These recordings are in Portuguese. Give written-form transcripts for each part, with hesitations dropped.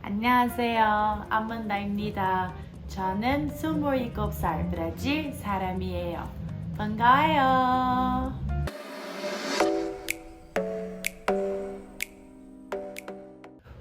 안녕하세요. 아만다입니다. 저는 27살 브라질 사람이에요. 반가워요.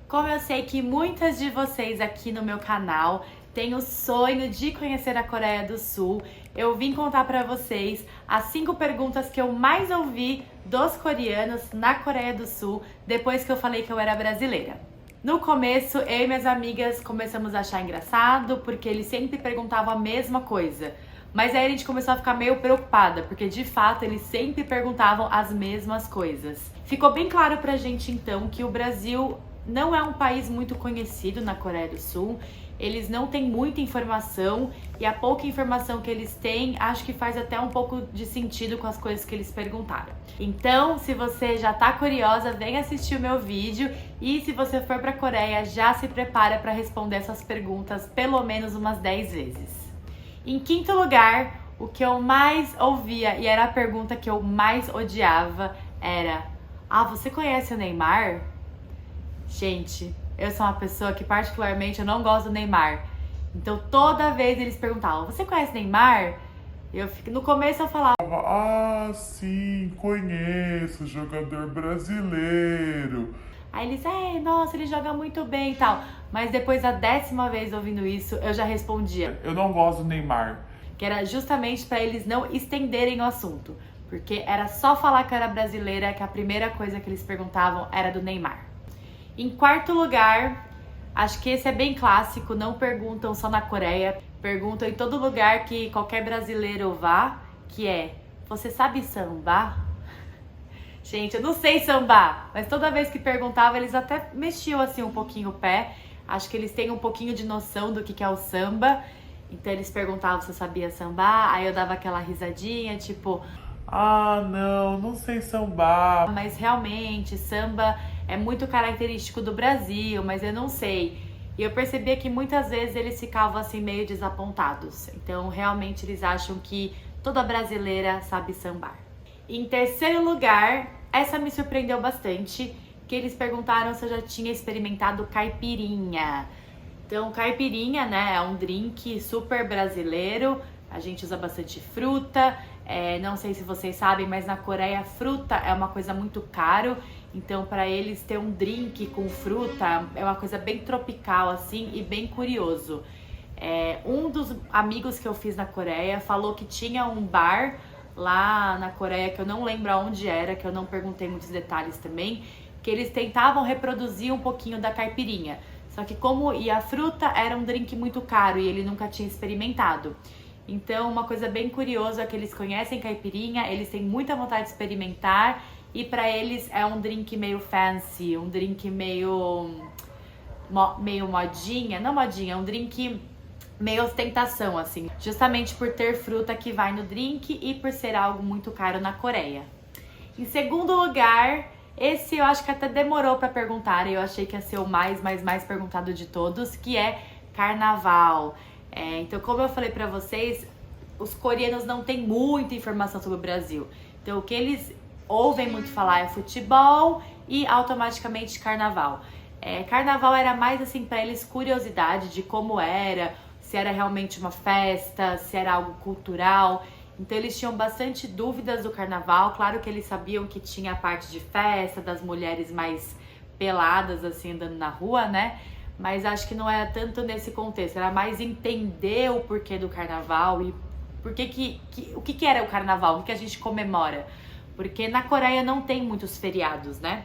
Como eu sei que muitas de vocês aqui no meu canal têm o sonho de conhecer a Coreia do Sul, eu vim contar pra vocês as 5 perguntas que eu mais ouvi dos coreanos na Coreia do Sul depois que eu falei que eu era brasileira. No começo, eu e minhas amigas começamos a achar engraçado porque eles sempre perguntavam a mesma coisa. Mas aí a gente começou a ficar meio preocupada, porque de fato eles sempre perguntavam as mesmas coisas. Ficou bem claro pra gente então que o Brasil não é um país muito conhecido na Coreia do Sul. Eles não têm muita informação e a pouca informação que eles têm, acho que faz até um pouco de sentido com as coisas que eles perguntaram. Então, se você já tá curiosa, vem assistir o meu vídeo e se você for pra Coreia, já se prepara para responder essas perguntas pelo menos umas 10 vezes. Em quinto lugar, o que eu mais ouvia e era a pergunta que eu mais odiava era: "Ah, você conhece o Neymar?" Gente, eu sou uma pessoa que particularmente eu não gosto do Neymar. Então toda vez eles perguntavam: "Você conhece Neymar?" No começo eu falava: Ah, sim, conheço, jogador brasileiro. Aí eles: nossa, ele joga muito bem e tal." Mas depois da 10ª vez ouvindo isso, eu já respondia Eu não gosto do Neymar. que era justamente para eles não estenderem o assunto, porque era só falar que eu era brasileira que a primeira coisa que eles perguntavam era do Neymar. Em quarto lugar, acho que esse é bem clássico, não perguntam só na Coreia, perguntam em todo lugar que qualquer brasileiro vá, que é: "Você sabe sambar?" Gente, eu não sei sambar, mas toda vez que perguntava, eles até mexiam assim um pouquinho o pé. Acho que eles têm um pouquinho de noção do que é o samba. Então eles perguntavam se eu sabia sambar, aí eu dava aquela risadinha, tipo: Ah, não sei sambar. "Mas realmente, samba é muito característico do Brasil, mas eu não sei." E eu percebia que muitas vezes eles ficavam assim meio desapontados. Então realmente eles acham que toda brasileira sabe sambar. Em terceiro lugar, essa me surpreendeu bastante, que eles perguntaram se eu já tinha experimentado caipirinha. Então, caipirinha, né, é um drink super brasileiro. A gente usa bastante fruta. Não sei se vocês sabem, mas na Coreia fruta é uma coisa muito caro. Então, para eles ter um drink com fruta é uma coisa bem tropical assim e bem curioso. Um dos amigos que eu fiz na Coreia falou que tinha um bar lá na Coreia, que eu não lembro aonde era, que eu não perguntei muitos detalhes também, que eles tentavam reproduzir um pouquinho da caipirinha. Só que como a fruta era um drink muito caro e ele nunca tinha experimentado. Então, uma coisa bem curiosa é que eles conhecem caipirinha, eles têm muita vontade de experimentar e pra eles é um drink meio fancy, um drink meio modinha, não modinha, é um drink meio ostentação, assim, justamente por ter fruta que vai no drink e por ser algo muito caro na Coreia. Em segundo lugar, esse eu acho que até demorou pra perguntar, eu achei que ia ser o mais perguntado de todos, que é carnaval. Então, como eu falei pra vocês, os coreanos não têm muita informação sobre o Brasil. Então, o que eles ouvem muito falar é futebol e automaticamente carnaval. Carnaval era mais assim pra eles curiosidade de como era, se era realmente uma festa, se era algo cultural. Então eles tinham bastante dúvidas do carnaval. Claro que eles sabiam que tinha a parte de festa, das mulheres mais peladas assim andando na rua, né? Mas acho que não era tanto nesse contexto, era mais entender o porquê do carnaval e o que era o carnaval, o que a gente comemora. Porque na Coreia não tem muitos feriados, né?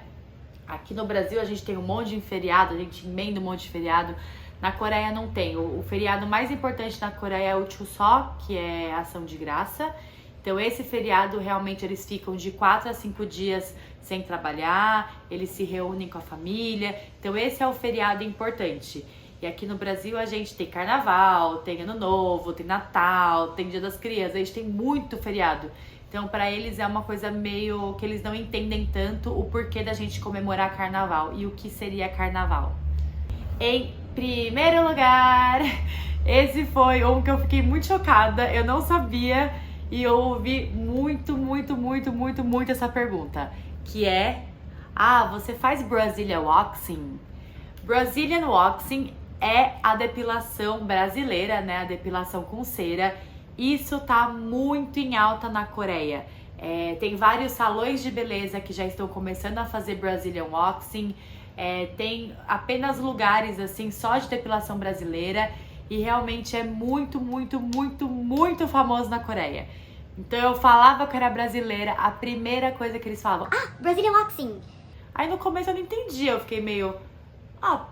Aqui no Brasil a gente tem um monte de feriado, a gente emenda um monte de feriado. Na Coreia não tem. O feriado mais importante na Coreia é o Chuseok, que é ação de graça. Então esse feriado realmente eles ficam de 4 a 5 dias sem trabalhar, eles se reúnem com a família. Então esse é o feriado importante. E aqui no Brasil a gente tem carnaval, tem ano novo, tem Natal, tem Dia das Crianças, a gente tem muito feriado. Então pra eles é uma coisa meio que eles não entendem tanto o porquê da gente comemorar carnaval e o que seria carnaval. Em primeiro lugar, esse foi um que eu fiquei muito chocada, eu não sabia e eu ouvi muito essa pergunta, que é: "Ah, você faz Brazilian Waxing?" Brazilian Waxing é a depilação brasileira, né? A depilação com cera. Isso tá muito em alta na Coreia. Tem vários salões de beleza que já estão começando a fazer Brazilian Waxing. Tem apenas lugares assim só de depilação brasileira. E realmente é muito, muito, muito, muito famoso na Coreia. Então eu falava que era brasileira, a primeira coisa que eles falavam: Ah, Brazilian Waxing. Aí no começo eu não entendia, eu fiquei meio...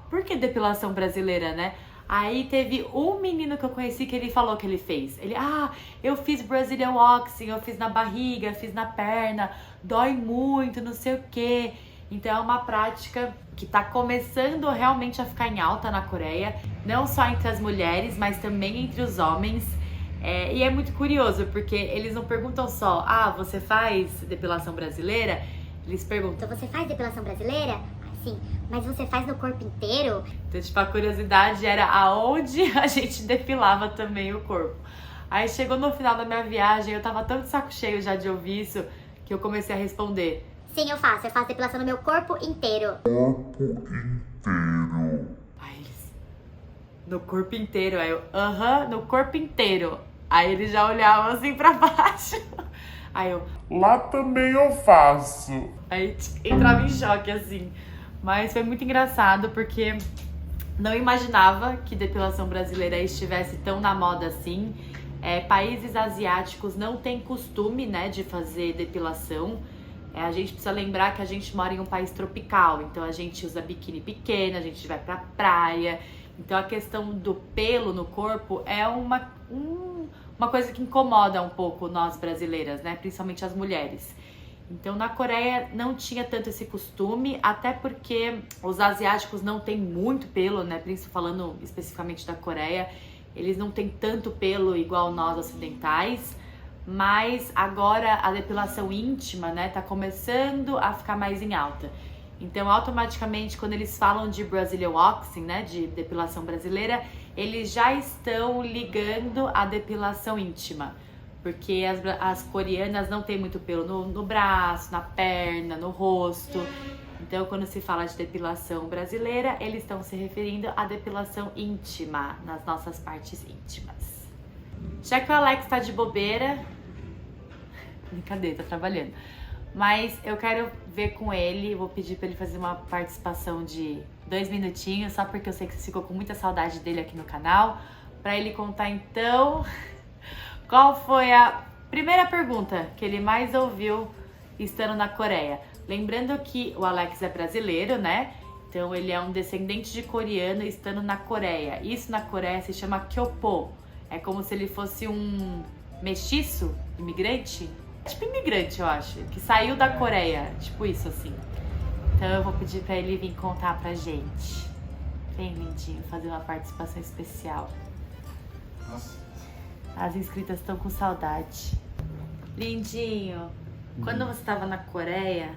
por que depilação brasileira, né? Aí teve um menino que eu conheci que ele falou que ele fez. Ele, eu fiz Brazilian Waxing, eu fiz na barriga, fiz na perna, dói muito, não sei o quê. Então é uma prática que tá começando realmente a ficar em alta na Coreia. Não só entre as mulheres, mas também entre os homens. E é muito curioso, porque eles não perguntam só, você faz depilação brasileira? Eles perguntam, Então você faz depilação brasileira? Sim, mas você faz no corpo inteiro? então, tipo, a curiosidade era aonde a gente depilava também o corpo. Aí chegou no final da minha viagem, eu tava tão de saco cheio já de ouvir isso, que eu comecei a responder. Sim, eu faço depilação no meu corpo inteiro. Aí eles, no corpo inteiro. Aí eu, no corpo inteiro. Aí eles já olhavam assim pra baixo. Aí eu, Lá também eu faço. aí entrava em choque assim. Mas foi muito engraçado porque não imaginava que depilação brasileira estivesse tão na moda assim. Países asiáticos não têm costume, né, de fazer depilação. A gente precisa lembrar que a gente mora em um país tropical, então a gente usa biquíni pequeno, a gente vai pra praia. Então a questão do pelo no corpo é uma coisa que incomoda um pouco nós brasileiras, né? Principalmente as mulheres. Então na Coreia não tinha tanto esse costume, até porque os asiáticos não têm muito pelo, né? Falando especificamente da Coreia, eles não têm tanto pelo igual nós ocidentais. Mas agora a depilação íntima, né, tá começando a ficar mais em alta. Então, automaticamente, quando eles falam de Brazilian Waxing, né, de depilação brasileira, eles já estão ligando a depilação íntima. Porque as coreanas não têm muito pelo no braço, na perna, no rosto. Então, quando se fala de depilação brasileira, eles estão se referindo à depilação íntima, nas nossas partes íntimas. Já que o Alex tá de bobeira... Brincadeira, tá trabalhando. Mas eu quero ver com ele, vou pedir pra ele fazer uma participação de 2 minutinhos, só porque eu sei que você ficou com muita saudade dele aqui no canal. Pra ele contar então qual foi a primeira pergunta que ele mais ouviu estando na Coreia. Lembrando que o Alex é brasileiro, né? Então ele é um descendente de coreano estando na Coreia. Isso na Coreia se chama Kyopo. É como se ele fosse um mestiço, imigrante. Tipo imigrante, eu acho, que saiu da Coreia, tipo isso assim. Então eu vou pedir pra ele vir contar pra gente. Vem, lindinho, fazer uma participação especial. Nossa. As inscritas estão com saudade. Lindinho, quando você estava na Coreia,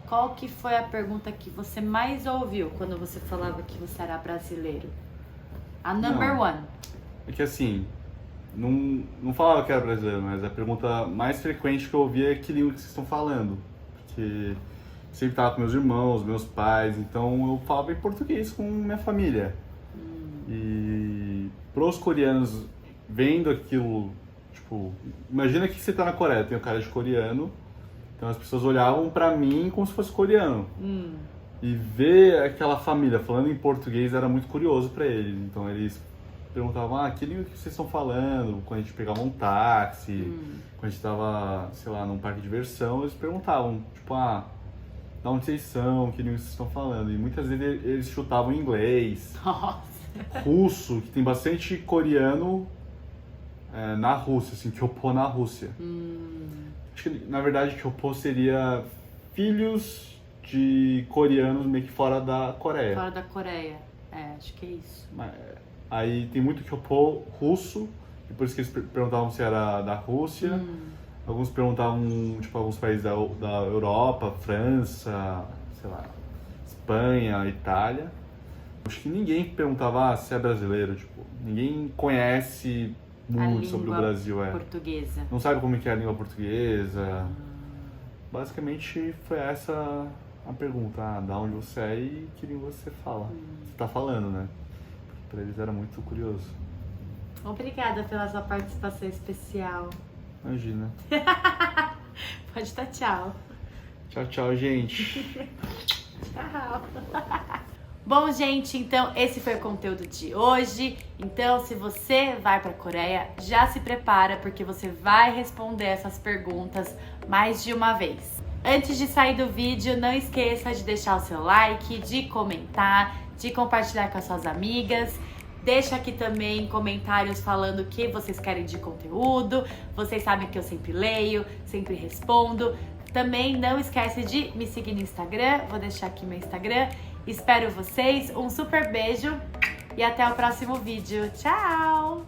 qual que foi a pergunta que você mais ouviu quando você falava que você era brasileiro? A number Não. one. É que assim, não falava que era brasileiro, mas a pergunta mais frequente que eu ouvia é que língua que vocês estão falando. Porque sempre tava com meus irmãos, meus pais, então eu falava em português com minha família. E pros coreanos, vendo aquilo, tipo, imagina que você tá na Coreia, tem o cara de coreano, então as pessoas olhavam pra mim como se fosse coreano. E ver aquela família falando em português era muito curioso pra eles, então eles perguntavam, que língua que vocês estão falando? Quando a gente pegava um táxi, quando a gente tava, sei lá, num parque de diversão, eles perguntavam, tipo, da onde vocês são, que língua vocês estão falando? E muitas vezes eles chutavam inglês, Nossa. russo, que tem bastante coreano na Rússia, assim, Kyopo na Rússia. Acho que, na verdade, Kyopo seria filhos de coreanos meio que fora da Coreia. Fora da Coreia. Acho que é isso. Aí tem muito Kyopo russo, e por isso que eles perguntavam se era da Rússia. Alguns perguntavam, tipo, alguns países da Europa, França, sei lá, Espanha, Itália. Acho que ninguém perguntava se é brasileiro, tipo, ninguém conhece muito sobre o Brasil, portuguesa. Não sabe como que é a língua portuguesa. Basicamente foi essa a pergunta, da onde você é e que língua você fala. Você tá falando, né? Pra eles era muito curioso. Obrigada pela sua participação especial. Imagina. Pode dar tchau. Tchau, tchau, gente. Tchau. Bom, gente, então esse foi o conteúdo de hoje. Então, se você vai pra Coreia, já se prepara, porque você vai responder essas perguntas mais de uma vez. Antes de sair do vídeo, não esqueça de deixar o seu like, de comentar, de compartilhar com as suas amigas. Deixa aqui também comentários falando o que vocês querem de conteúdo. Vocês sabem que eu sempre leio, sempre respondo. Também não esquece de me seguir no Instagram. Vou deixar aqui meu Instagram. Espero vocês. Um super beijo e até o próximo vídeo. Tchau!